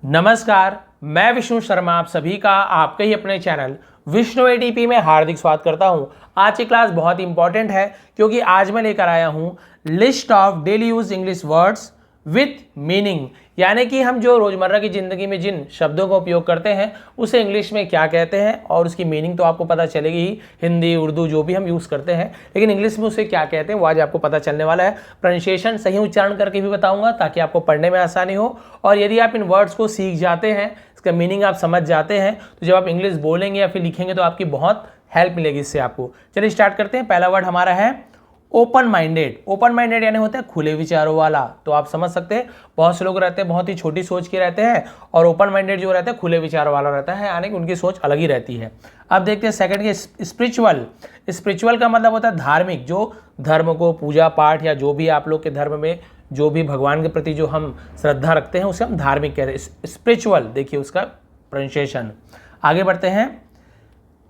नमस्कार, मैं विष्णु शर्मा आप सभी का आपके ही अपने चैनल विष्णु एटीपी में हार्दिक स्वागत करता हूं। आज की क्लास बहुत इंपॉर्टेंट है क्योंकि आज मैं लेकर आया हूं list of daily use English words with meaning, यानी कि हम जो रोजमर्रा की जिंदगी में जिन शब्दों का उपयोग करते हैं उसे इंग्लिश में क्या कहते हैं और उसकी मीनिंग तो आपको पता चलेगी ही, हिंदी उर्दू जो भी हम यूज़ करते हैं, लेकिन इंग्लिश में उसे क्या कहते हैं वो आज आपको पता चलने वाला है। प्रोनाउंसिएशन सही उच्चारण करके भी बताऊंगा ताकि आपको पढ़ने में आसानी हो, और यदि आप इन वर्ड्स को सीख जाते हैं, इसका मीनिंग आप समझ जाते हैं, तो जब आप इंग्लिश बोलेंगे या फिर लिखेंगे तो आपकी बहुत हेल्प मिलेगी इससे आपको। चलिए स्टार्ट करते हैं। पहला वर्ड हमारा है ओपन माइंडेड। ओपन माइंडेड यानी होता है खुले विचारों वाला। तो आप समझ सकते हैं बहुत से लोग रहते हैं बहुत ही छोटी सोच के रहते हैं, और ओपन माइंडेड जो रहता है खुले विचारों वाला रहता है, यानी कि उनकी सोच अलग ही रहती है। अब देखते हैं सेकंड के स्पिरिचुअल। स्पिरिचुअल का मतलब होता है धार्मिक, जो धर्म को पूजा पाठ या जो भी आप लोग के धर्म में जो भी भगवान के प्रति जो हम श्रद्धा रखते हैं उसे हम धार्मिक कहते हैं। स्पिरिचुअल देखिए उसका प्रोनाउंसिएशन। आगे बढ़ते हैं।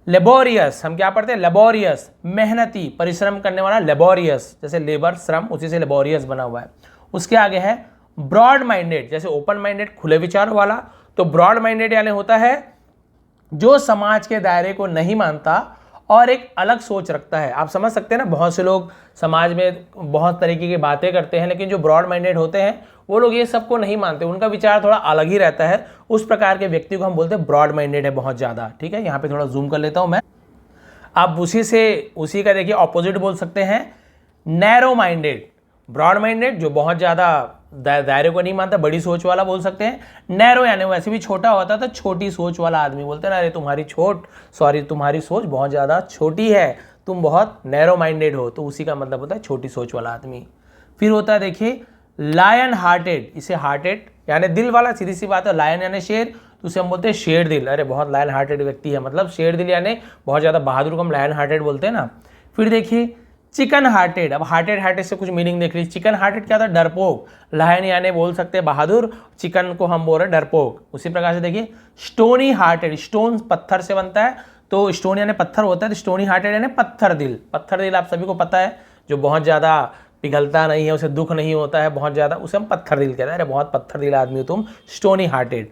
लेबोरियस, हम क्या पढ़ते हैं? लेबोरियस, मेहनती, परिश्रम करने वाला। लेबोरियस जैसे लेबर श्रम, उसी से लेबोरियस बना हुआ है। उसके आगे है ब्रॉड माइंडेड। जैसे ओपन माइंडेड खुले विचारों वाला, तो ब्रॉड माइंडेड यानी होता है जो समाज के दायरे को नहीं मानता और एक अलग सोच रखता है। आप समझ सकते हैं ना, बहुत से लोग समाज में बहुत तरीके की बातें करते हैं, लेकिन जो ब्रॉड माइंडेड होते हैं वो लोग ये सबको नहीं मानते, उनका विचार थोड़ा अलग ही रहता है। उस प्रकार के व्यक्ति को हम बोलते हैं ब्रॉड माइंडेड है बहुत ज़्यादा। ठीक है, यहाँ पे थोड़ा जूम कर लेता हूँ मैं। आप उसी का देखिए ऑपोजिट बोल सकते हैं, नैरो माइंडेड। ब्रॉड माइंडेड जो बहुत ज़्यादा दायरे को नहीं मानता, बड़ी सोच वाला बोल सकते हैं। नैरो यानी वैसे भी छोटा होता है तो छोटी सोच वाला आदमी बोलते हैं ना, अरे तुम्हारी सोच बहुत ज़्यादा छोटी है, तुम बहुत नैरो माइंडेड हो, तो उसी का मतलब होता है छोटी सोच वाला आदमी। फिर होता है देखिए लायन हार्टेड। इसे हार्टेड यानी दिल वाला, सीधी सी बात है। लायन यानी शेर, तो उसे हम बोलते हैं शेर दिल। अरे बहुत लायन हार्टेड व्यक्ति है, मतलब शेर दिल यानी बहुत ज़्यादा बहादुर को हम लायन हार्टेड बोलते हैं ना। फिर देखिए चिकन हार्टेड। अब हार्टेड से कुछ मीनिंग देख लीजिए। चिकन हार्टेड क्या होता है? डरपोक। लायन यानी बोल सकते हैं बहादुर, चिकन को हम बोल रहे हैं डरपोक। उसी प्रकार से देखिए स्टोनी हार्टेड। स्टोन पत्थर से बनता है, तो स्टोन यानी पत्थर होता है, तो स्टोनी हार्टेड यानी पत्थर दिल। पत्थर दिल आप सभी को पता है, जो बहुत ज़्यादा पिघलता नहीं है, उसे दुख नहीं होता है बहुत ज़्यादा, उसे हम पत्थर दिल कहते हैं। अरे बहुत पत्थर दिल आदमी हो तुम, stony hearted.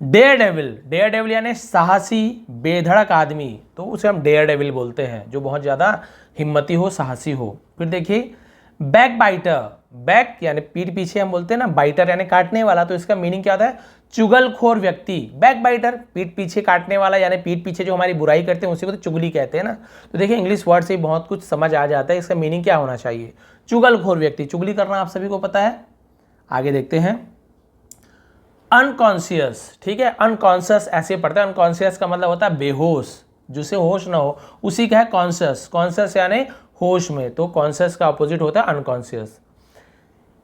Daredevil. Daredevil यानी साहसी बेधड़क आदमी, तो उसे हम डेयर डेविल बोलते हैं, जो बहुत ज़्यादा हिम्मती हो, साहसी हो। फिर देखिए बैक बाइटर। बैक यानी पीठ पीछे हम बोलते हैं ना, बाइटर यानी काटने वाला, तो इसका मीनिंग क्या होता है? चुगलखोर व्यक्ति। बैक बाइटर पीठ पीछे काटने वाला, यानी पीठ पीछे जो हमारी बुराई करते हैं उसी को तो चुगली कहते हैं ना। तो देखिए इंग्लिश वर्ड से ही बहुत कुछ समझ आ जाता है इसका मीनिंग क्या होना चाहिए। चुगलखोर व्यक्ति, चुगली करना आप सभी को पता है। आगे देखते हैं अनकॉन्शियस। ठीक है, अनकॉन्शियस ऐसे पढ़ते हैं। अनकॉन्शियस का मतलब होता है बेहोश, जिसे होश ना हो, उसी का है कॉन्शियस। कॉन्शियस यानी होश में, तो कॉन्शियस का अपोजिट होता है अनकॉन्शियस।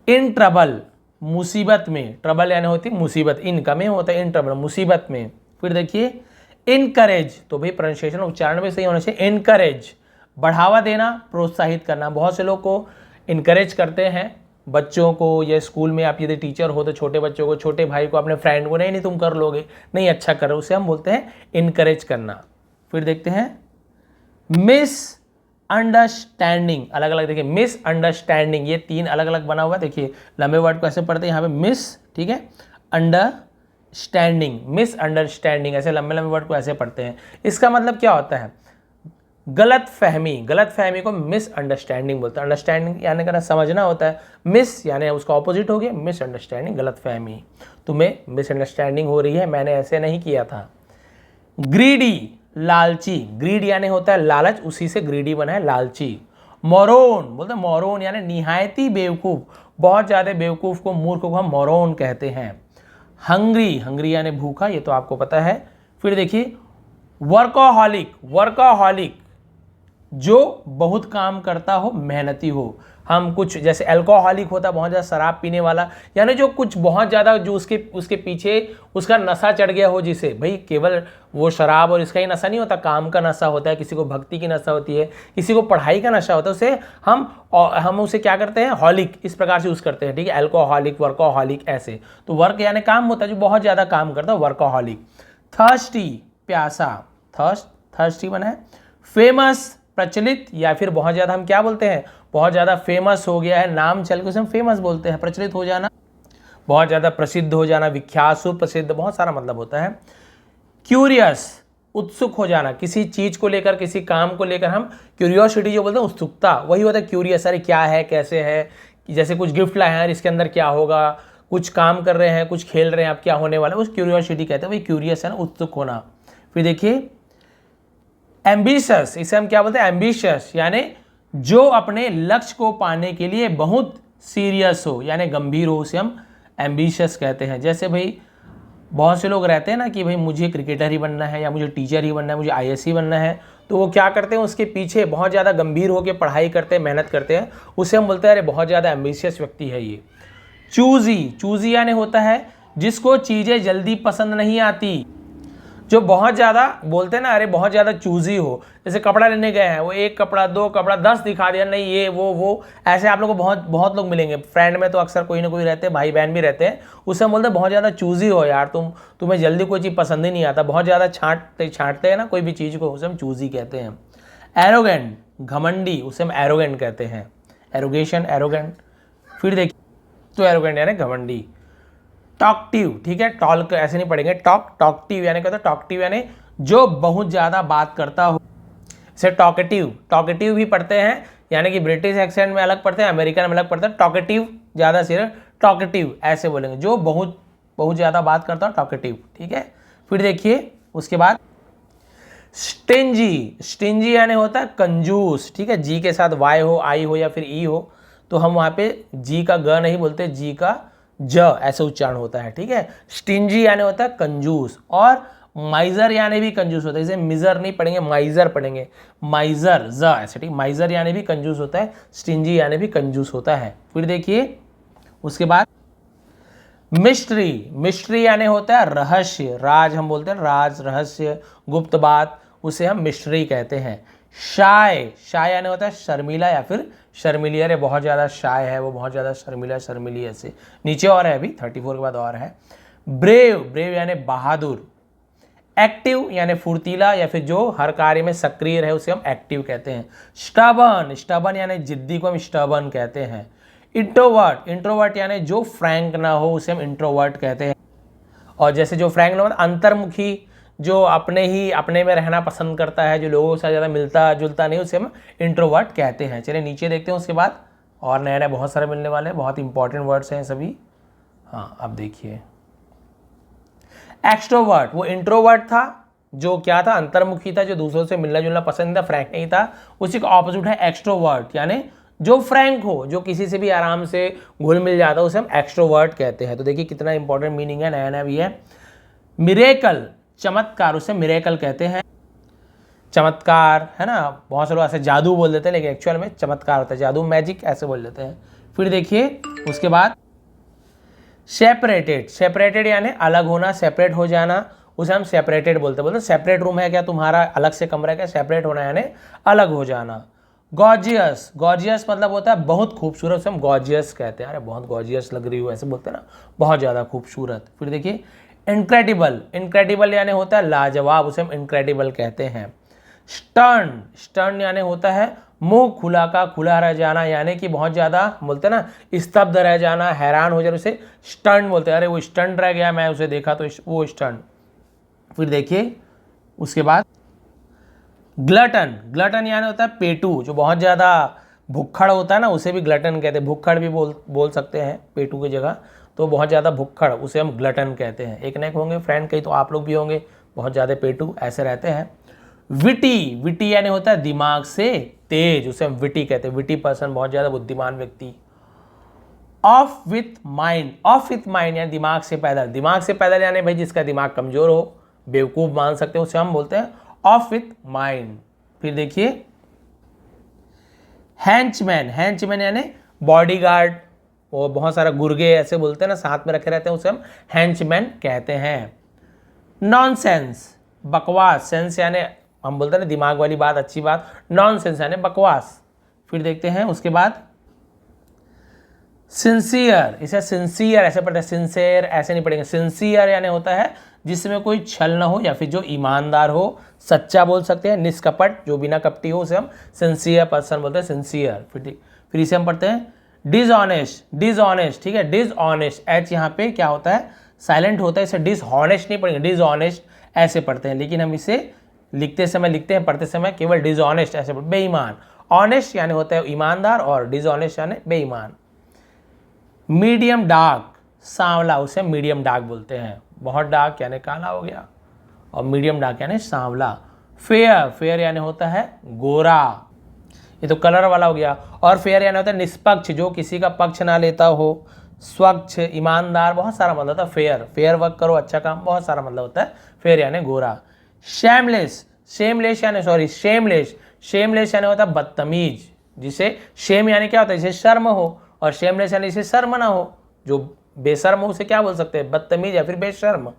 इन ट्रबल, मुसीबत में। ट्रबल यानी होती है मुसीबत, इनका में होता है इन ट्रबल, मुसीबत में। फिर देखिए इनकरेज, तो भाई प्रोनाउंसिएशन उच्चारण में सही होना चाहिए। इनकरेज बढ़ावा देना, प्रोत्साहित करना। बहुत से लोग को इनकरेज करते हैं, बच्चों को, या स्कूल में आप यदि टीचर हो तो छोटे बच्चों को, छोटे भाई को, अपने फ्रेंड को, नहीं तुम कर लोगे, नहीं अच्छा करो, उसे हम बोलते हैं इनकरेज करना। फिर देखते हैं मिस अंडरस्टैंडिंग। अलग अलग देखिए मिस अंडरस्टैंडिंग, ये तीन अलग अलग बना हुआ है। देखिए लंबे वर्ड को ऐसे पढ़ते हैं, यहाँ पे मिस, ठीक है, अंडरस्टैंडिंग, मिस अंडरस्टैंडिंग, ऐसे लंबे लंबे वर्ड को ऐसे पढ़ते हैं। इसका मतलब क्या होता है? गलत फहमी। गलत फहमी को मिस अंडरस्टैंडिंग बोलते हैं। अंडरस्टैंडिंग यानी कहना समझना होता है, मिस यानी उसका ऑपोजिट हो गया मिस अंडरस्टैंडिंग, गलत फहमी। तुम्हें मिस अंडरस्टैंडिंग हो रही है, मैंने ऐसे नहीं किया था। ग्रीडी, लालची। ग्रीड यानी होता है लालच, उसी से ग्रीडी बना है लालची। मोरोन बोलते हैं, मोरोन यानी निहायती बेवकूफ़, बहुत ज़्यादा बेवकूफ़ को, मूर्ख को हम मोरोन कहते हैं। हंग्री, हंग्री यानी भूखा, ये तो आपको पता है। फिर देखिए वर्कोहॉलिक। वर्कोहॉलिक जो बहुत काम करता हो, मेहनती हो। हम कुछ जैसे अल्कोहलिक होता है बहुत ज़्यादा शराब पीने वाला, यानी जो कुछ बहुत ज़्यादा जो उसके पीछे उसका नशा चढ़ गया हो, जिसे भाई केवल वो शराब और इसका ही नशा नहीं होता, काम का नशा होता है, किसी को भक्ति की नशा होती है, किसी को पढ़ाई का नशा होता है, उसे हम उसे क्या करते हैं? हॉलिक, इस प्रकार से यूज़ करते हैं। ठीक है, अल्कोहलिक, वर्कोहॉलिक ऐसे। तो वर्क यानी काम होता है, जो बहुत ज़्यादा काम करता है, वर्कोहॉलिक। थर्स्टी, प्यासा। थर्स्टी बना है। फेमस, प्रचलित, या फिर बहुत ज़्यादा हम क्या बोलते हैं? बहुत ज़्यादा फेमस हो गया है, नाम चल के उसे हम फेमस बोलते हैं, प्रचलित हो जाना। बहुत ज़्यादा प्रसिद्ध हो जाना, विख्यात, सुप्रसिद्ध, बहुत सारा मतलब होता है। क्यूरियस, उत्सुक हो जाना, किसी चीज़ को लेकर, किसी काम को लेकर हम क्यूरियोसिटी जो बोलते हैं, उत्सुकता, वही होता है क्यूरियस। अरे क्या है, कैसे है, कि जैसे कुछ गिफ्ट लाए हैं यार, इसके अंदर क्या होगा, कुछ काम कर रहे हैं, कुछ खेल रहे हैं, अब क्या होने वाला है, उस क्यूरियोसिटी कहते हैं, वही क्यूरियस है ना, उत्सुक होना। फिर देखिए एम्बिशियस, इसे हम क्या बोलते हैं, एम्बिशियस, यानी जो अपने लक्ष्य को पाने के लिए बहुत सीरियस हो, यानी गंभीर हो, उसे हम एम्बिशियस कहते हैं। जैसे भाई बहुत से लोग रहते हैं ना कि भाई मुझे क्रिकेटर ही बनना है, या मुझे टीचर ही बनना है, मुझे आईएएस ही बनना है, तो वो क्या करते हैं, उसके पीछे बहुत ज़्यादा गंभीर होकर पढ़ाई करते हैं, मेहनत करते हैं, उसे हम बोलते हैं अरे बहुत ज़्यादा एम्बिशियस व्यक्ति है ये। चूजी, चूजी यानी होता है जिसको चीज़ें जल्दी पसंद नहीं आती, जो बहुत ज़्यादा बोलते हैं ना, अरे बहुत ज़्यादा चूजी हो। जैसे कपड़ा लेने गए हैं, वो एक कपड़ा, दो कपड़ा, 10 दिखा दिया, नहीं ये वो ऐसे आप लोगों को बहुत बहुत लोग मिलेंगे। फ्रेंड में तो अक्सर कोई ना कोई रहते हैं, भाई बहन भी रहते हैं, उससे हम बोलते हैं बहुत ज़्यादा चूजी हो यार, तुम्हें जल्दी कोई चीज़ पसंद ही नहीं आता, बहुत ज़्यादा छांटते हैं ना कोई भी चीज़ को, उसे हम चूजी कहते हैं। एरोगेंट, घमंडी, उसे हम एरोगेंट कहते हैं। एरोगेशन, एरोगेंट। फिर देखिए तो एरोगेंट यानी घमंडी। टॉकटिव, ठीक है, टॉक ऐसे नहीं पढ़ेंगे, टॉकटिव यानी क्या होता है, टॉकटिव यानी जो बहुत ज़्यादा बात करता हो। जैसे टॉकेटिव, टॉकेटिव भी पढ़ते हैं, यानी कि ब्रिटिश एक्सेंट में अलग पढ़ते हैं, अमेरिकन में अलग पढ़ते हैं। टॉकेटिव ज़्यादा सीरियस, टॉकेटिव ऐसे बोलेंगे, जो बहुत बहुत ज़्यादा बात करता हो, टॉकेटिव, ठीक है। फिर देखिए उसके बाद स्टिंजी, स्टिंजी यानी होता है कंजूस, ठीक है, जी के साथ वाई हो, आई हो या फिर ई हो, तो हम वहाँ पे जी का ग नहीं बोलते, जी का ज ऐसे उच्चारण होता है, ठीक है। स्टिंजी यानी होता है कंजूस, और माइजर यानी भी कंजूस होता है, जैसे मिजर नहीं पढ़ेंगे, माइजर पढ़ेंगे, माइजर ज ऐसे, ठीक, माइजर यानी भी कंजूस होता है, स्टिंजी यानी भी कंजूस होता है। फिर देखिए उसके बाद मिस्ट्री, मिस्ट्री यानी होता है रहस्य, राज हम बोलते हैं, राज, रहस्य, गुप्त बात, उसे हम मिस्ट्री कहते हैं। शाय, शाय यानी होता है शर्मीला या फिर शर्मिली, अरे बहुत ज़्यादा शाय है, वो बहुत ज़्यादा शर्मिला, शर्मिली, ऐसे नीचे और है, अभी 34 के बाद और है। ब्रेव, ब्रेव यानी बहादुर। एक्टिव यानी फुर्तीला या फिर जो हर कार्य में सक्रिय रहे, उसे हम एक्टिव कहते हैं। स्टबर्न, स्टबर्न यानी जिद्दी को हम स्टबर्न कहते हैं। इंट्रोवर्ट, इंट्रोवर्ट यानी जो फ्रैंक ना हो, उसे हम इंट्रोवर्ट कहते हैं। और जैसे जो फ्रैंक ना हो, अंतर्मुखी, जो अपने में रहना पसंद करता है, जो लोगों से ज़्यादा मिलता जुलता नहीं, उसे हम इंट्रोवर्ट कहते हैं। चलिए नीचे देखते हैं उसके बाद, और नए नए बहुत सारे मिलने वाले हैं, बहुत इंपॉर्टेंट वर्ड्स हैं सभी। हाँ अब देखिए एक्सट्रोवर्ट, वो इंट्रोवर्ट था, जो क्या था, अंतर्मुखी था, जो दूसरों से मिलना जुलना पसंद था, फ्रैंक नहीं था। उसी का ऑपोजिट है एक्सट्रोवर्ट, यानी जो फ्रैंक हो, जो किसी से भी आराम से घुल मिल जाता है, उसे हम एक्सट्रोवर्ट कहते हैं। तो देखिए कितना इंपॉर्टेंट मीनिंग है, नया नया भी है। मिरेकल, चमत्कार, उसे मिरेकल कहते हैं। चमत्कार है ना, बहुत से लोग ऐसे जादू बोल देते हैं, लेकिन एक्चुअल में चमत्कार होता है, जादू, मैजिक ऐसे बोल देते हैं। फिर देखिए उसके बाद सेपरेटेड, सेपरेटेड यानी अलग होना, सेपरेट हो जाना, उसे हम सेपरेटेड बोलते हैं। सेपरेट रूम है क्या तुम्हारा, अलग से कमरा है क्या, सेपरेट होना यानी अलग हो जाना। गॉर्जियस, गॉर्जियस मतलब होता है बहुत खूबसूरत, उसे हम गॉर्जियस कहते हैं। अरे बहुत गॉर्जियस लग रही हो, ऐसे बोलते हैं ना, बहुत ज़्यादा खूबसूरत। फिर देखिए इनक्रेडिबल, इनक्रेडिबल यानी होता है लाजवाब, उसे हम इनक्रेडिबल कहते हैं। स्टर्न, स्टर्न यानी होता है मुंह खुला का खुला रह जाना, यानी कि बहुत ज़्यादा बोलते हैं ना, स्तब्ध रह जाना, हैरान हो जाना, उसे स्टर्न बोलते हैं। अरे वो स्टर्न रह गया, मैं उसे देखा तो वो स्टर्न। फिर देखिए उसके बाद ग्लटन, ग्लटन यानी होता है पेटू, जो बहुत ज़्यादा भुक्खड़ होता है ना, उसे भी ग्लटन कहते हैं। भुक्खड़ भी बोल सकते हैं पेटू की जगह, तो बहुत ज़्यादा भुक्खड़, उसे हम ग्लटन कहते हैं। एक न एक होंगे फ्रेंड, कहीं तो आप लोग भी होंगे बहुत ज़्यादा पेटू ऐसे रहते हैं। विटी, विटी यानी होता है दिमाग से तेज, उसे हम विटी कहते हैं। विटी पर्सन, बहुत ज़्यादा बुद्धिमान व्यक्ति। Of with mind, of with mind यानी दिमाग से पैदल, दिमाग से पैदल यानी भाई जिसका दिमाग कमज़ोर हो, बेवकूफ़ मान सकते हैं, उसे हम बोलते हैं ऑफ विथ माइंड। फिर देखिए हैंचमैन, हैंचमैन यानी बॉडीगार्ड, वो बहुत सारा गुर्गे ऐसे बोलते हैं ना, साथ में रखे रहते हैं, उसे हम हैंचमैन कहते हैं। नॉनसेंस, बकवास, सेंस यानी हम बोलते हैं ना दिमाग वाली बात, अच्छी बात, नॉनसेंस यानी बकवास। फिर देखते हैं उसके बाद सिंसियर, इसे सिंसियर ऐसे पढ़ते हैं, सिंसियर ऐसे नहीं पढ़ेंगे। सिंसियर यानी होता है जिसमें कोई छल ना हो, या फिर जो ईमानदार हो, सच्चा बोल सकते हैं, निष्कपट, जो बिना कपटी हो, उसे हम सिंसियर पर्सन बोलते हैं, सिंसियर। फिर इसे हम पढ़ते हैं डिसऑनेस्ट, डिसऑनेस्ट, ठीक है, डिसऑनेस्ट, एच यहाँ पे क्या होता है, साइलेंट होता है, इसे डिसऑनेस्ट नहीं पढ़ेंगे, डिसऑनेस्ट ऐसे पढ़ते हैं, लेकिन हम इसे लिखते समय लिखते हैं, पढ़ते समय केवल डिसऑनेस्ट ऐसे पढ़ते, बेईमान। ऑनेस्ट यानी होता है ईमानदार और डिसऑनेस्ट यानी बेईमान। मीडियम डार्क, सांवला, उसे मीडियम डार्क बोलते हैं। बहुत डार्क यानी काला हो गया, और मीडियम डार्क यानी सांवला। फेयर, फेयर यानी होता है गोरा, ये तो कलर वाला हो गया। और फेयर यानी होता है निष्पक्ष, जो किसी का पक्ष ना लेता हो। स्वच्छ, ईमानदार, बहुत सारा मतलब होता है फेयर, फेयर वर्क करो, अच्छा काम, बहुत सारा मतलब होता है फेयर यानी गोरा। शेमलेस, शेमलेस यानी सॉरी शेमलेस, शेमलेस यानी होता है बदतमीज, जिसे शेम यानी क्या होता है, जिसे शर्म हो, और शेमलेस यानी जिसे शर्म ना हो, जो बेशर्म हो उसे क्या बोल सकते हैं, बदतमीज या फिर बेशर्म।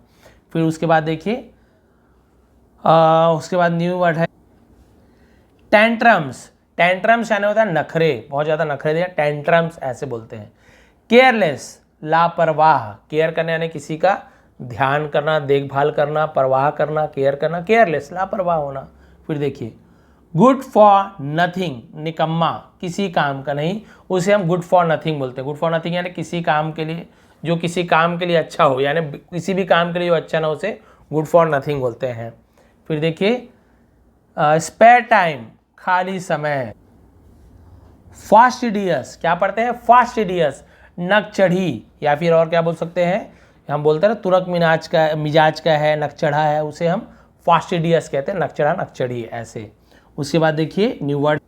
फिर उसके बाद देखिए उसके बाद न्यू वर्ड है टेंट्रम्स, टेंट्रम्स यानी होता है नखरे, बहुत ज़्यादा नखरे दिया, टेंट्रम्स ऐसे बोलते हैं। केयरलेस, लापरवाह, केयर करना यानी किसी का ध्यान करना, देखभाल करना, परवाह करना, केयर करना, केयरलेस लापरवाह होना। फिर देखिए गुड फॉर नथिंग, निकम्मा, किसी काम का नहीं, उसे हम गुड फॉर नथिंग बोलते हैं। गुड फॉर नथिंग यानी किसी काम के लिए, जो किसी काम के लिए अच्छा हो, यानी किसी भी काम के लिए जो अच्छा ना हो उसे गुड फॉर नथिंग बोलते हैं। फिर देखिए स्पेयर टाइम, खाली समय। फास्टिडियस, क्या पढ़ते हैं, फास्टिडियस, नक चढ़ी, या फिर और क्या बोल सकते हैं, हम बोलते हैं ना तुरक मिजाज का है, नक चढ़ा है, उसे हम फास्टिडियस कहते हैं, नक चढ़ा नक चढ़ी ऐसे। उसके बाद देखिए न्यू वर्ड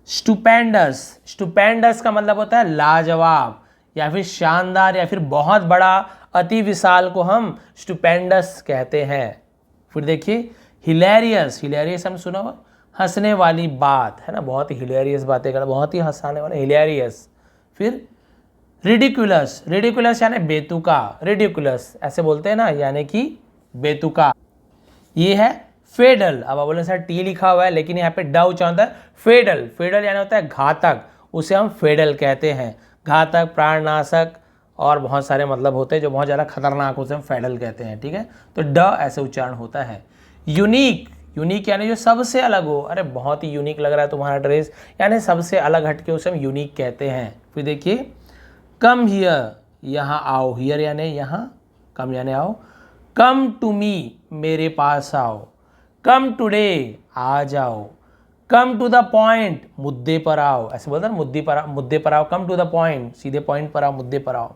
स्टुपेंडस, स्टुपेंडस का मतलब होता है लाजवाब या फिर शानदार या फिर बहुत बड़ा, अति विशाल को हम स्टुपेंडस कहते हैं। फिर देखिए हिलेरियस, हिलेरियस हम सुना हुआ, हंसने वाली बात है ना, बहुत ही हिलेरियस बातें करना, बहुत ही हंसाने वाले, हिलेरियस। फिर रिडिकुलस, रिडिकुलस यानी बेतुका, रिडिकुलस ऐसे बोलते हैं ना, यानी कि बेतुका। ये है फेडल, अब आप बोले सर टी लिखा हुआ है लेकिन यहाँ पे ड उच्चारण होता है फेडल, फेडल यानी होता है घातक, उसे हम फेडल कहते हैं। घातक, प्राणनाशक और बहुत सारे मतलब होते हैं जो बहुत ज़्यादा खतरनाक, उसे हम फेडल कहते हैं, ठीक है। तो ड ऐसे उच्चारण होता है। यूनिक, यूनिक यानी जो सबसे अलग हो, अरे बहुत ही यूनिक लग रहा है तुम्हारा ड्रेस, यानी सबसे अलग हटके उसे हम यूनिक कहते हैं। फिर देखिए कम हियर, यहाँ आओ, हियर यानी यहाँ, कम यानी आओ। कम टू मी, मेरे पास आओ। कम टुडे, आ जाओ। कम टू द पॉइंट, मुद्दे पर आओ, ऐसे बोलते हैं मुद्दे पर आओ, कम टू द पॉइंट, सीधे पॉइंट पर आओ, मुद्दे पर आओ।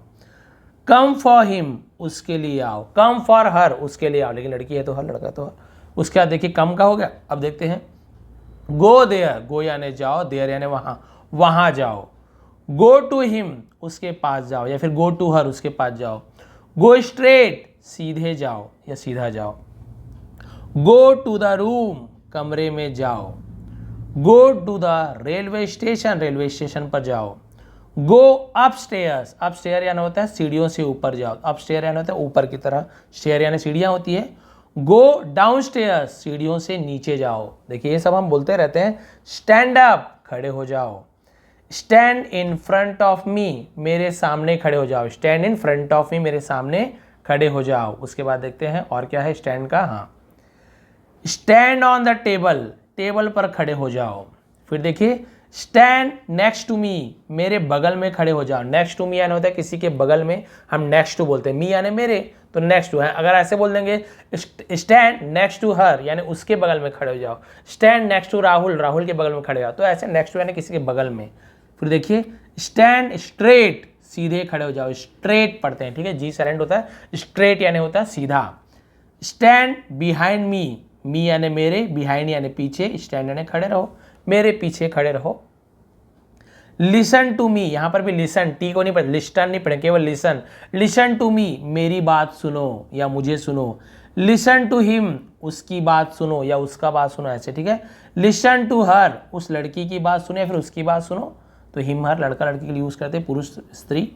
कम फॉर हिम, उसके लिए आओ। कम फॉर हर, उसके लिए आओ, लेकिन लड़की है तो हर, लड़का तो हर। उसके बाद देखिए कम का हो गया, अब देखते हैं गो देयर, गो यानी जाओ, देयर यानी वहाँ, वहाँ जाओ। गो टू हिम, उसके पास जाओ, या फिर गो टू हर, उसके पास जाओ। गो स्ट्रेट, सीधे जाओ या सीधा जाओ। गो टू द रूम, कमरे में जाओ। Go to the railway station, railway station पर जाओ। गो अपस्टेयर्स, अपस्टेयर यानी होता है सीढ़ियों से ऊपर जाओ, अपस्टेयर यानी होता है ऊपर की तरह, स्टेयर यानी सीढ़ियाँ होती है। गो डाउनस्टेयर्स, सीढ़ियों से नीचे जाओ। देखिए ये सब हम बोलते रहते हैं। स्टैंड अप, खड़े हो जाओ। Stand in front of me, मेरे सामने खड़े हो जाओ। Stand in front of me, मेरे सामने खड़े हो जाओ। उसके बाद देखते हैं और क्या है स्टैंड का, हाँ stand on the table, table पर खड़े हो जाओ। फिर देखिए स्टैंड नेक्स्ट टू मी, मेरे बगल में खड़े हो जाओ। नेक्स्ट टू मी यानी होता है किसी के बगल में, हम नेक्स्ट टू बोलते हैं, मी यानी मेरे, तो नेक्स्ट टू है। अगर ऐसे बोल देंगे स्टैंड नेक्स्ट टू हर यानी उसके बगल में खड़े हो जाओ। Stand next to Rahul, Rahul के बगल में खड़े हो जाओ, तो ऐसे नेक्स्ट टू यानी किसी के बगल में। फिर देखिए स्टैंड स्ट्रेट, सीधे खड़े हो जाओ, स्ट्रेट पढ़ते हैं, ठीक है, जी साइलेंट होता है, स्ट्रेट यानी होता है सीधा। स्टैंड बिहाइंड मी, मी यानी मेरे, बिहाइंड यानी पीछे, स्टैंड यानी खड़े रहो, मेरे पीछे खड़े रहो। लिसन टू मी, यहां पर भी लिसन, टी को नहीं पढ़े, लिस्टन नहीं पढ़े, केवल लिसन। लिसन टू मी, मेरी बात सुनो या मुझे सुनो। लिसन टू हिम, उसकी बात सुनो या उसका बात सुनो, ऐसे, ठीक है। लिसन टू हर, उस लड़की की बात सुनो या फिर उसकी बात सुनो, तो हिम हर लड़का लड़की के लिए यूज करते हैं, पुरुष स्त्री।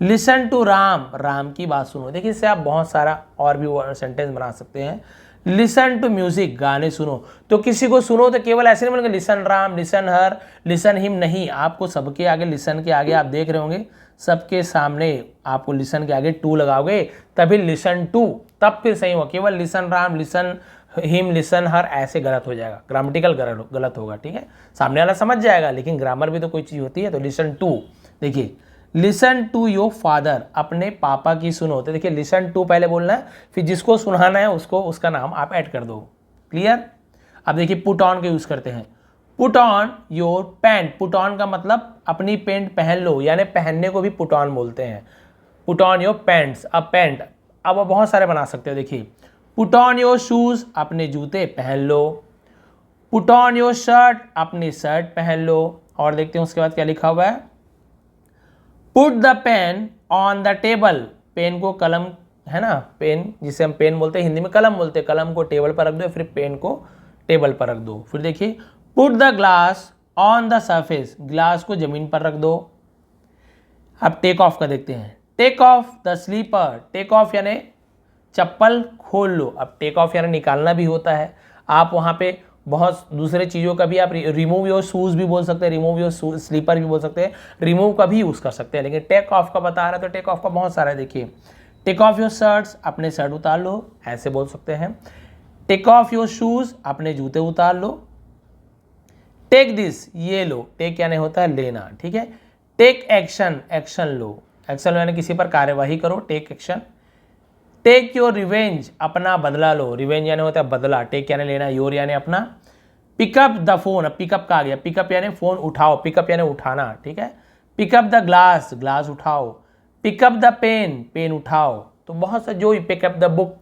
लिसन टू राम, राम की बात सुनो। देखिए इससे आप बहुत सारा और भी सेंटेंस बना सकते हैं। लिसन टू म्यूजिक, गाने सुनो, तो किसी को सुनो तो केवल ऐसे नहीं बोलेंगे लिसन राम, लिसन हर, लिसन हिम, नहीं, आपको सबके आगे, लिसन के आगे आप देख रहे होंगे सबके सामने आपको लिसन के आगे टू लगाओगे, तभी लिसन टू, तब फिर सही हो। केवल listen Ram, listen him, listen, her, ऐसे गलत हो जाएगा, ग्रामेटिकल गलत होगा, ठीक है। सामने वाला समझ जाएगा, लेकिन ग्रामर भी तो कोई चीज़ होती है। तो लिसन टू, देखिए लिसन टू योर फादर, अपने पापा की सुनो। तो देखिए लिसन टू पहले बोलना है, फिर जिसको सुनाना है उसको उसका नाम आप ऐड कर दो। क्लियर। अब देखिए पुट ऑन का यूज़ करते हैं। Put on your pant, put on का मतलब अपनी पैंट पहन लो, यानी पहनने को भी पुट ऑन बोलते हैं। पुट ऑन योर पैंट्स, अब पैंट अब वो बहुत सारे बना सकते हो। देखिए पुट ऑन योर शूज़, अपने जूते पहन लो। पुट ऑन योर शर्ट, अपनी शर्ट पहन लो। और देखते हैं उसके बाद क्या लिखा हुआ है। Put the pen on the table, pen को, कलम है ना, पेन जिसे हम पेन बोलते हैं, हिंदी में कलम बोलते हैं, कलम को टेबल पर रख दो, फिर पेन को टेबल पर रख दो। फिर देखिए put the glass on the surface, glass को जमीन पर रख दो। अब टेक ऑफ का देखते हैं। Take off the slipper, take off यानी चप्पल खोल लो। अब टेक ऑफ यानी निकालना भी होता है। आप वहाँ पे बहुत दूसरे चीज़ों का भी आप रिमूव योर शूज़ भी बोल सकते हैं, रिमूव योर स्लीपर भी बोल सकते हैं, रिमूव का भी यूज़ कर सकते हैं। लेकिन टेक ऑफ का बता रहा है तो टेक ऑफ का बहुत सारा है। देखिए टेक ऑफ योर शर्ट्स, अपने शर्ट उतार लो, ऐसे बोल सकते हैं। टेक ऑफ योर शूज़, अपने जूते उतार लो। टेक दिस, ये लो, टेक यानी होता है लेना, ठीक है। टेक एक्शन, एक्शन लो, एक्शन लो यानी किसी पर कार्यवाही करो, take action. Take your revenge, अपना बदला लो, रिवेंज यानी होता है बदला, टेक यानी लेना, योर यानी अपना। पिकअप द फोन, अब पिकअप का आ गया, पिकअप यानी फोन उठाओ, पिकअप यानी उठाना, ठीक है। पिकअप द ग्लास, ग्लास उठाओ। पिकअप द पेन, पेन उठाओ। तो बहुत सा जो pick up the book,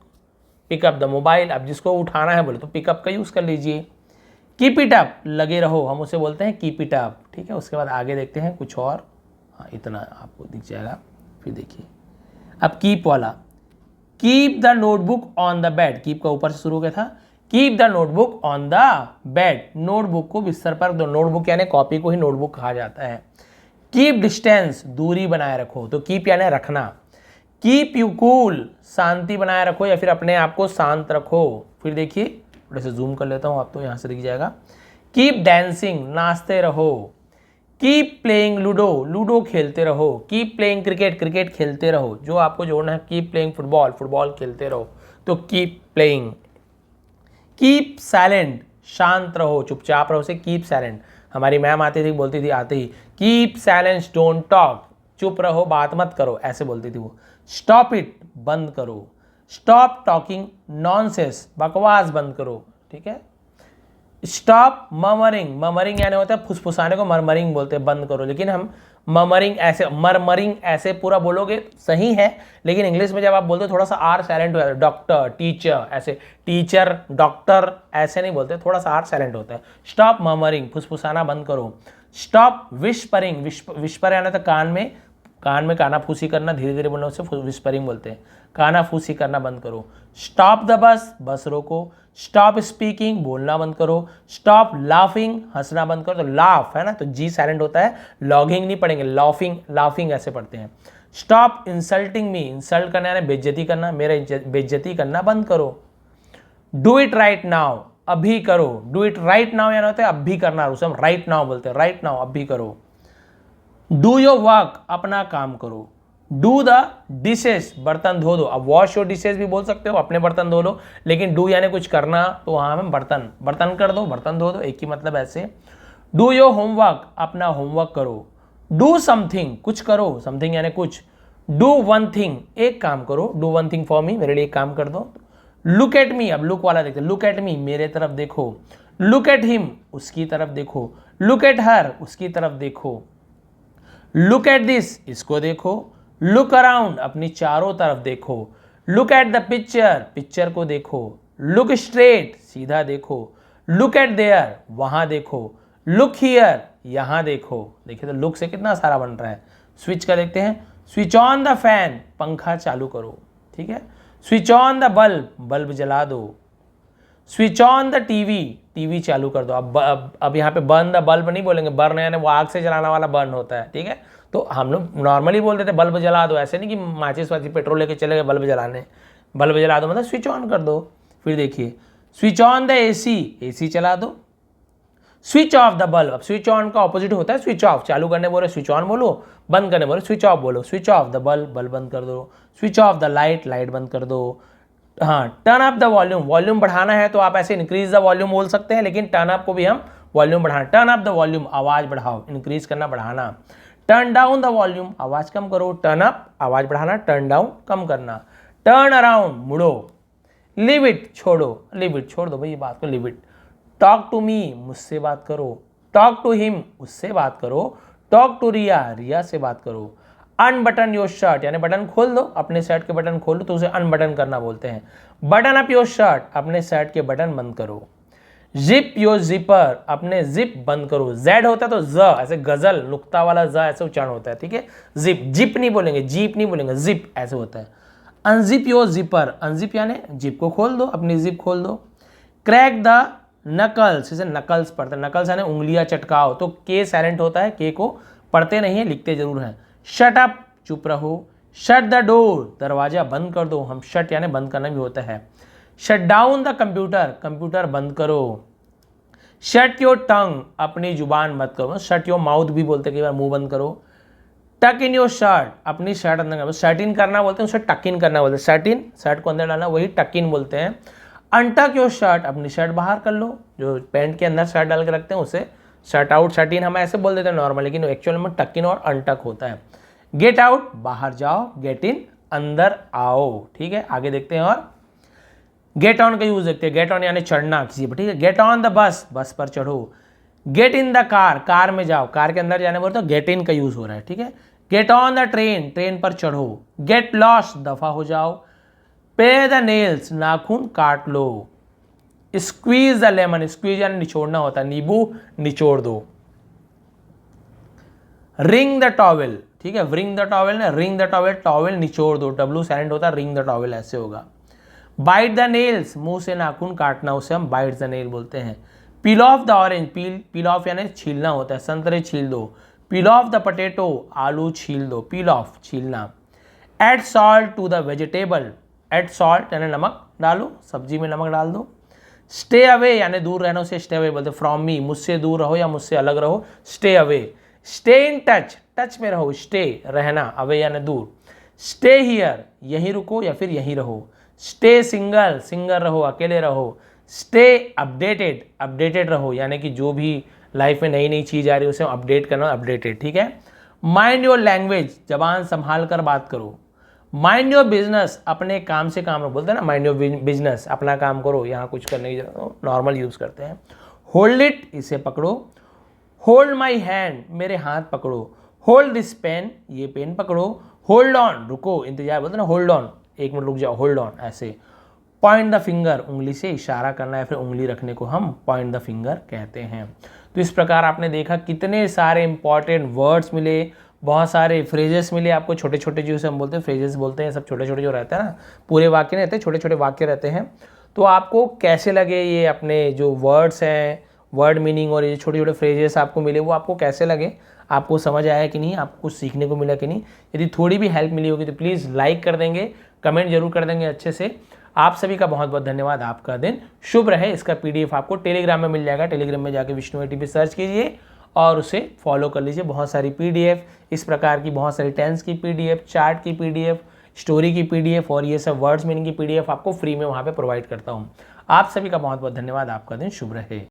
pick up the mobile, अब जिसको उठाना है बोले तो पिकअप का यूज़ कर लीजिए। कीप इट अप, लगे रहो, हम उसे बोलते हैं कीप इट अप, ठीक है। उसके बाद आगे देखते हैं कुछ और, हाँ इतना आपको दिख जाएगा। फिर देखिए अब कीप वाला, keep the notebook on the bed, keep का ऊपर से शुरू हो गया था। Keep the notebook on the bed, notebook को बिस्तर पर दो, नोटबुक यानी कॉपी को ही नोटबुक कहा जाता है। कीप डिस्टेंस, दूरी बनाए रखो, तो कीप यानी रखना। कीप यू कूल, शांति बनाए रखो या फिर अपने आप को शांत रखो। फिर देखिए थोड़ा सा जूम कर लेता हूँ, आप तो यहाँ से दिख जाएगा। कीप डांसिंग, नाचते रहो। कीप प्लेइंग लूडो, लूडो खेलते रहो। कीप प्लेइंग क्रिकेट, क्रिकेट खेलते रहो। जो आपको जोड़ना है, कीप प्लेइंग फुटबॉल, फुटबॉल खेलते रहो, तो कीप प्लेइंग। कीप साइलेंट, शांत रहो, चुपचाप रहो, से कीप साइलेंट। हमारी मैम आती थी, बोलती थी आते ही, कीप साइलेंस डोंट टॉक, चुप रहो बात मत करो, ऐसे बोलती थी वो। स्टॉप इट, बंद करो। स्टॉप टॉकिंग नॉनसेंस, बकवास बंद करो, ठीक है। स्टॉप मर्मरिंग, मर्मरिंग यानी होता है फुसफुसाने को मर्मरिंग बोलते हैं, बंद करो। लेकिन हम मर्मरिंग ऐसे, मर्मरिंग ऐसे पूरा बोलोगे सही है, लेकिन इंग्लिश में जब आप बोलते हो थोड़ा सा आर साइलेंट हो जाता है। डॉक्टर, टीचर, ऐसे टीचर, डॉक्टर ऐसे नहीं बोलते, थोड़ा सा आर साइलेंट होता है। स्टॉप मर्मरिंग, फुसफुसाना बंद करो। स्टॉप विस्परिंग, विस्पर यानी तो कान में कानाफूसी करना, धीरे धीरे बोलने से विस्परिंग बोलते हैं। कानाफूसी करना बंद करो। स्टॉप द बस, बस रोको। स्टॉप स्पीकिंग, बोलना बंद करो। स्टॉप लाफिंग, हंसना बंद करो। तो लाफ है ना, तो जी साइलेंट होता है, लॉगिंग नहीं पढ़ेंगे, लाफिंग, लाफिंग ऐसे पढ़ते हैं। स्टॉप इंसल्टिंग मी, इंसल्ट करना यानी बेइज्जती करना, मेरा बेइज्जती करना बंद करो। डू इट राइट नाउ, अभी करो। डू इट राइट नाउ यानी होता है अभी करना, उसे हम राइट नाउ बोलते हैं, राइट नाउ अभी करो। डू योर वर्क, अपना काम करो। डू द डिशेस, बर्तन धो दो। अब वॉश योर डिशेस भी बोल सकते हो, अपने बर्तन धो लो, लेकिन डू यानी कुछ करना, तो वहाँ में बर्तन कर दो, बर्तन धो दो, एक ही मतलब ऐसे। डू योर होमवर्क, अपना होमवर्क करो। डू समथिंग, कुछ करो, समथिंग यानी कुछ। डू वन थिंग, एक काम करो। Do one thing for me, मेरे लिए एक काम कर दो। लुक एट मी, अब लुक वाला देखते, लुक एट मी, मेरे तरफ देखो। लुक एट हिम, उसकी तरफ देखो। लुक एट हर, उसकी तरफ देखो। लुक एट दिस, इसको देखो। लुक अराउंड, अपनी चारों तरफ देखो। Look at the picture, picture को देखो। लुक स्ट्रेट, सीधा देखो। लुक एट देयर, वहां देखो। लुक हियर, यहां देखो। देखिए तो लुक से कितना सारा बन रहा है। स्विच का देखते हैं। स्विच ऑन द फैन, पंखा चालू करो, ठीक है। Switch on the bulb, bulb जला दो। Switch on the TV, TV चालू कर दो। अब यहाँ पे बर्न द बल्ब नहीं बोलेंगे, बर्न यानी वो आग से जलाना वाला बर्न होता है, ठीक है। तो हम लोग नॉर्मली बोल देते बल्ब जला दो, ऐसे नहीं कि माचिस वाचिस पेट्रोल लेके चले गए बल्ब जलाने। बल्ब जला दो मतलब स्विच ऑन कर दो। फिर देखिए switch on the AC, AC चला दो। स्विच ऑफ द बल्ब, अब स्विच ऑन का ऑपोजिट होता है स्विच ऑफ। चालू करने बोले स्विच ऑन बोलो, बंद करने बोले स्विच ऑफ बोलो। Switch off the bulb, bulb बंद कर दो। Switch off the light, light बंद कर दो। हाँ, turn up the volume, volume बढ़ाना है तो आप ऐसे इंक्रीज द वॉल्यूम बोल सकते हैं, लेकिन टर्न अप को भी हम वॉल्यूम बढ़ाना, टर्न अप द वॉल्यूम आवाज बढ़ाओ, इंक्रीज करना बढ़ाना। टर्न डाउन द वॉल्यूम आवाज कम करो, टर्न अप आवाज बढ़ाना, टर्न डाउन कम करना। टर्न अराउंड मुड़ो, लिव इट छोड़ो, लिव इट छोड़ दो भाई ये बात को, leave it. Talk to me मुझसे बात करो, टॉक टू हिम उससे बात करो, टॉक टू रिया रिया से बात करो। अनबटन योर शर्ट यानी बटन खोल दो, अपने शर्ट के बटन खोल दो तो उसे अनबटन करना बोलते हैं। बटन अप योर शर्ट अपने शर्ट के बटन बंद करो। जिप योर जिपर अपने जिप बंद करो, जेड होता है तो ज ऐसे गजल नुक्ता वाला ज ऐसे उच्चारण होता है, ठीक है। जिप, जिप नहीं बोलेंगे, जीप नहीं बोलेंगे, जिप ऐसे होता है। अनजिप योर जिपर, अनजिप यानी जिप को खोल दो, अपनी जिप खोल दो। क्रैक द नकल्स, इसे नकल्स पढ़ते हैं, नकल्स यानी उंगलियां चटकाओ, तो के साइलेंट होता है, के को पढ़ते नहीं है लिखते जरूर हैं। शट अप चुप रहो। शट द डोर दरवाजा बंद कर दो, हम शट यानी बंद करना भी होता है। Shut down the computer computer बंद करो। शट योर टंग अपनी जुबान मत करो, शट योर माउथ भी बोलते कई बार, मुंह बंद करो। टक इन योर शर्ट अपनी शर्ट अंदर करो, शर्ट इन करना बोलते हैं, उसे टक इन करना बोलते हैं, शर्ट इन शर्ट को अंदर डालना वही टक इन बोलते हैं। अनटक योर शर्ट अपनी शर्ट बाहर कर लो, जो पैंट के अंदर शर्ट डाल के रखते हैं उसे शर्ट आउट शर्ट इन हम ऐसे बोल देते हैं नॉर्मल, लेकिन एक्चुअल में टक इन और अनटक होता है। गेट आउट बाहर जाओ, गेट इन अंदर आओ, ठीक है। आगे देखते हैं और गेट ऑन का यूज देखते हैं। गेट ऑन यानी चढ़ना किसी पर, ठीक है। गेट ऑन द बस बस पर चढ़ो। Get in the car car में जाओ, कार के अंदर जाने बोलते तो गेट इन का यूज हो रहा है, ठीक है। Get on the train train पर चढ़ो। गेट लॉस्ट दफा हो जाओ। पे द नेल्स नाखून काट लो। स्क्वीज द लेमन स्क्वीज यानी निचोड़ना होता है, नींबू निचोड़ दो। रिंग द टॉवेल, ठीक है, रिंग द टॉवेल ना, रिंग द टॉवेल टॉवेल निचोड़ दो, डब्लू साइलेंट होता है, रिंग द टॉवेल ऐसे होगा। बाइट द नेल्स मुंह से नाखून काटना, उसे हम बाइट द नेल बोलते हैं। पील of the orange peel of यानी छीलना होता है, संतरे छील दो। पील ऑफ द पोटैटो आलू छील दो, पील ऑफ छीलना। Add salt to the vegetable add salt यानी नमक डालो, सब्जी में नमक डाल दो। स्टे अवे यानी दूर रहना, उसे स्टे अवे बोलते हैं। फ्रॉम मी मुझसे दूर रहो या मुझसे अलग रहो, stay away. Stay in touch touch में रहो, स्टे रहना, अवे यानी दूर। स्टे हियर यहीं रुको या फिर यहीं रहो। स्टे सिंगल सिंगल रहो, अकेले रहो। स्टे अपडेटेड अपडेटेड रहो, यानी कि जो भी लाइफ में नई नई चीज़ आ रही है उसे अपडेट करना, अपडेटेड, ठीक है। माइंड योर लैंग्वेज जबान संभाल कर बात करो। माइंड योर बिजनेस अपने काम से काम बोलते हैं ना, माइंड योर बिजनेस अपना काम करो, यहाँ कुछ करने की जरूरत नॉर्मल यूज़ करते हैं। होल्ड इट इसे पकड़ो। होल्ड माई हैंड मेरे हाथ पकड़ो। होल्ड दिस पेन ये पेन पकड़ो। होल्ड ऑन रुको, इंतजार बोलते हैं ना, होल्ड ऑन एक मिनट रुक जाओ, होल्ड ऑन ऐसे। पॉइंट द फिंगर उंगली से इशारा करना है, फिर उंगली रखने को हम पॉइंट द फिंगर कहते हैं। तो इस प्रकार आपने देखा कितने सारे इंपॉर्टेंट वर्ड्स मिले, बहुत सारे फ्रेजेस मिले आपको, छोटे छोटे जो हम बोलते हैं फ्रेजेस बोलते हैं, सब छोटे छोटे जो रहते हैं ना, पूरे वाक्य नहीं रहते, छोटे छोटे वाक्य रहते हैं। तो आपको कैसे लगे ये अपने जो वर्ड्स हैं, वर्ड मीनिंग और ये छोटे छोटे फ्रेजेस आपको मिले, वो आपको कैसे लगे, आपको समझ आया कि नहीं, आपको कुछ सीखने को मिला कि नहीं। यदि थोड़ी भी हेल्प मिली होगी तो प्लीज़ लाइक कर देंगे, कमेंट जरूर कर देंगे अच्छे से। आप सभी का बहुत बहुत धन्यवाद, आपका दिन शुभ रहे। इसका पीडीएफ आपको टेलीग्राम में मिल जाएगा, टेलीग्राम में जाके विष्णु ATP सर्च कीजिए और उसे फॉलो कर लीजिए। बहुत सारी पीडीएफ इस प्रकार की, बहुत सारी टेंस की पीडीएफ, चार्ट की पीडीएफ, स्टोरी की पीडीएफ और ये सब वर्ड्स मीनिंग की पीडीएफ आपको फ्री में वहाँ पे प्रोवाइड करता हूँ। आप सभी का बहुत बहुत धन्यवाद, आपका दिन शुभ रहे।